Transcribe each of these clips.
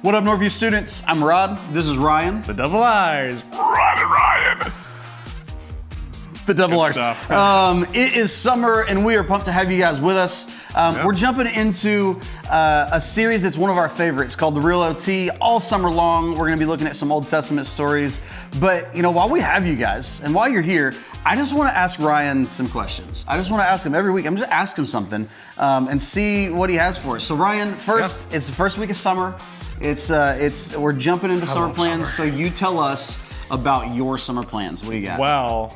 What up, Northview students? I'm Rod. This is Ryan. The double R's. Rod and Ryan. The double Good R's. It is summer, and we are pumped to have you guys with us. We're jumping into a series that's one of our favorites called the Real O.T. All summer long, we're going to be looking at some Old Testament stories. But, you know, while we have you guys, and while you're here, I just want to ask Ryan some questions. I just want to ask him every week. I'm just ask him something and see what he has for us. So, Ryan, first, It's the first week of summer. We're jumping into summer plans. So you tell us about your summer plans. What do you got? Well,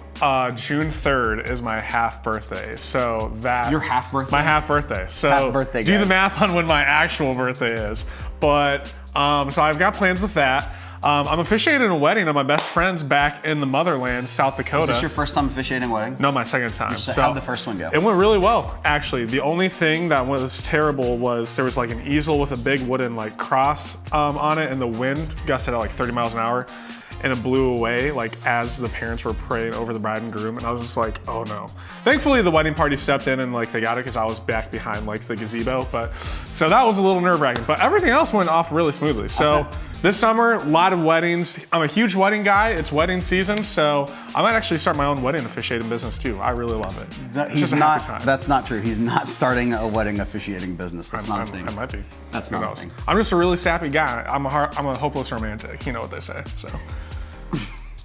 June 3rd is my half birthday. So that your half birthday? My half birthday. So half birthday, do guys. the math on when my actual birthday is. But so I've got plans with that. I'm officiating a wedding of my best friends back in the motherland, South Dakota. Is this your first time officiating a wedding? No, my second time. So how'd the first one go? It went really well, actually. The only thing that was terrible was there was like an easel with a big wooden like cross on it, and the wind gusted at like 30 miles an hour, and it blew away like as the parents were praying over the bride and groom, and I was just like, oh no. Thankfully, the wedding party stepped in and like they got it because I was back behind like the gazebo, but so that was a little nerve-wracking. But everything else went off really smoothly. So. Okay. This summer, a lot of weddings. I'm a huge wedding guy. It's wedding season, so I might actually start my own wedding officiating business too. I really love it. That's not true. He's not starting a wedding officiating business. That's not a thing. I might be. That's not a thing. I'm just a really sappy guy. I'm a hopeless romantic. You know what they say. So.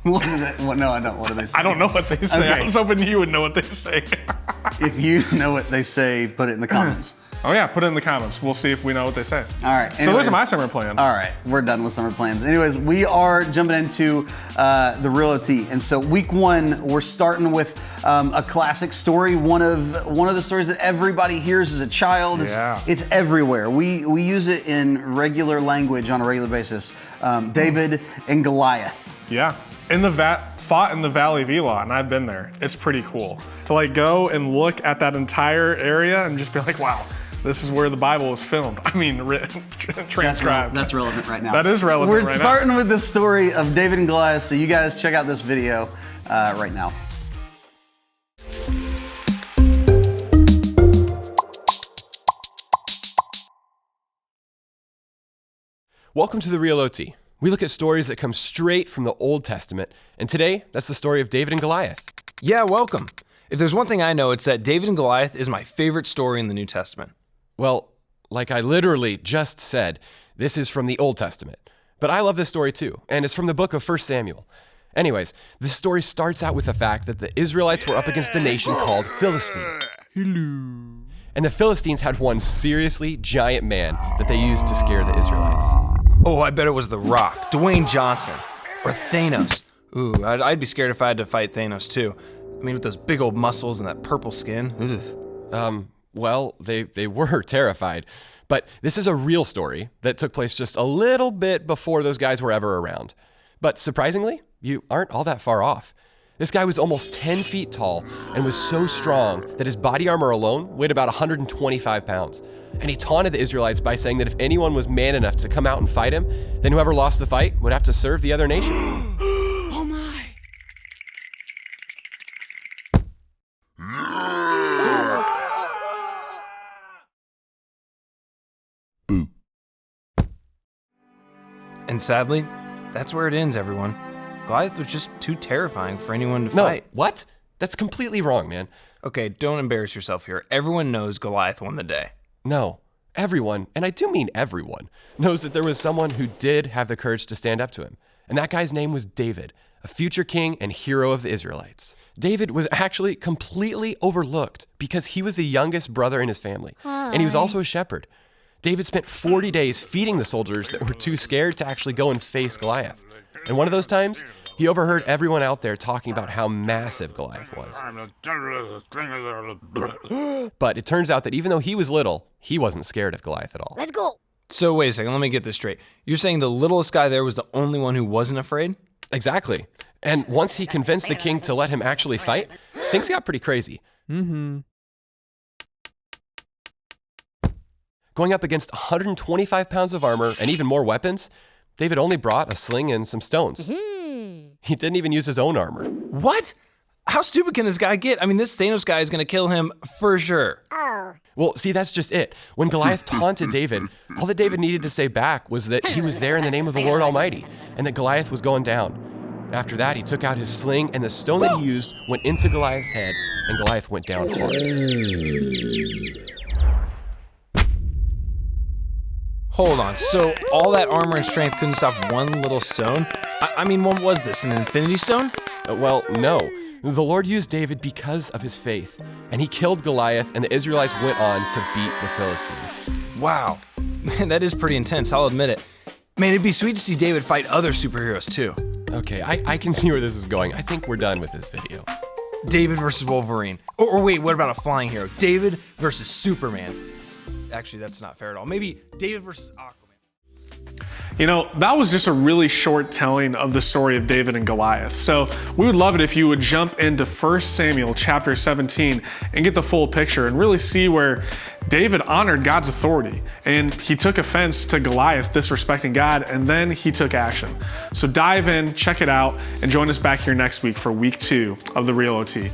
What is it? No, I don't. What do they say? I don't know what they say. Okay. I was hoping you would know what they say. If you know what they say, put it in the comments. Oh yeah, put it in the comments. We'll see if we know what they say. All right. Anyways, so those are my summer plans. All right, we're done with summer plans. Anyways, we are jumping into the Real O.T. And so week one, we're starting with a classic story. One of the stories that everybody hears as a child. It's everywhere. We use it in regular language on a regular basis. David and Goliath. Yeah. Fought in the Valley of Elah, and I've been there. It's pretty cool to like go and look at that entire area and just be like, wow, this is where the Bible was filmed. I mean, transcribed. That's relevant right now. That is relevant right now. We're starting with the story of David and Goliath, so you guys check out this video right now. Welcome to the Real O.T. We look at stories that come straight from the Old Testament, and today, that's the story of David and Goliath. Yeah, welcome. If there's one thing I know, it's that David and Goliath is my favorite story in the New Testament. Well, like I literally just said, this is from the Old Testament. But I love this story too, and it's from the book of 1 Samuel. Anyways, this story starts out with the fact that the Israelites were up against a nation called Philistine. Hello. And the Philistines had one seriously giant man that they used to scare the Israelites. Oh, I bet it was The Rock, Dwayne Johnson, or Thanos. Ooh, I'd be scared if I had to fight Thanos too. I mean, with those big old muscles and that purple skin. Ugh. Well, they were terrified. But this is a real story that took place just a little bit before those guys were ever around. But surprisingly, you aren't all that far off. This guy was almost 10 feet tall and was so strong that his body armor alone weighed about 125 pounds. And he taunted the Israelites by saying that if anyone was man enough to come out and fight him, then whoever lost the fight would have to serve the other nation. Oh my! Boo. And sadly, that's where it ends, everyone. Goliath was just too terrifying for anyone to fight. No, what? That's completely wrong, man. Okay, don't embarrass yourself here. Everyone knows Goliath won the day. No, everyone, and I do mean everyone, knows that there was someone who did have the courage to stand up to him. And that guy's name was David, a future king and hero of the Israelites. David was actually completely overlooked because he was the youngest brother in his family. Hi. And he was also a shepherd. David spent 40 days feeding the soldiers that were too scared to actually go and face Goliath. And one of those times, he overheard everyone out there talking about how massive Goliath was. But it turns out that even though he was little, he wasn't scared of Goliath at all. Let's go. So wait a second, let me get this straight. You're saying the littlest guy there was the only one who wasn't afraid? Exactly. And once he convinced the king to let him actually fight, things got pretty crazy. Going up against 125 pounds of armor and even more weapons, David only brought a sling and some stones. He didn't even use his own armor. What? How stupid can this guy get? I mean, this Thanos guy is gonna kill him for sure. Well, see, that's just it. When Goliath taunted David, all that David needed to say back was that he was there in the name of the Lord Almighty, and that Goliath was going down. After that, he took out his sling, and the stone that he used went into Goliath's head, and Goliath went down hard. Hold on, so all that armor and strength couldn't stop one little stone? I mean, what was this, an infinity stone? Well, no. The Lord used David because of his faith, and he killed Goliath, and the Israelites went on to beat the Philistines. Wow. Man, that is pretty intense, I'll admit it. Man, it'd be sweet to see David fight other superheroes too. Okay, I can see where this is going. I think we're done with this video. David versus Wolverine. Or wait, what about a flying hero? David versus Superman. Actually, that's not fair at all. Maybe David versus Aquaman. You know, that was just a really short telling of the story of David and Goliath. So we would love it if you would jump into 1 Samuel chapter 17 and get the full picture and really see where David honored God's authority and he took offense to Goliath disrespecting God, and then he took action. So dive in, check it out, and join us back here next week for week 2 of the Real O.T.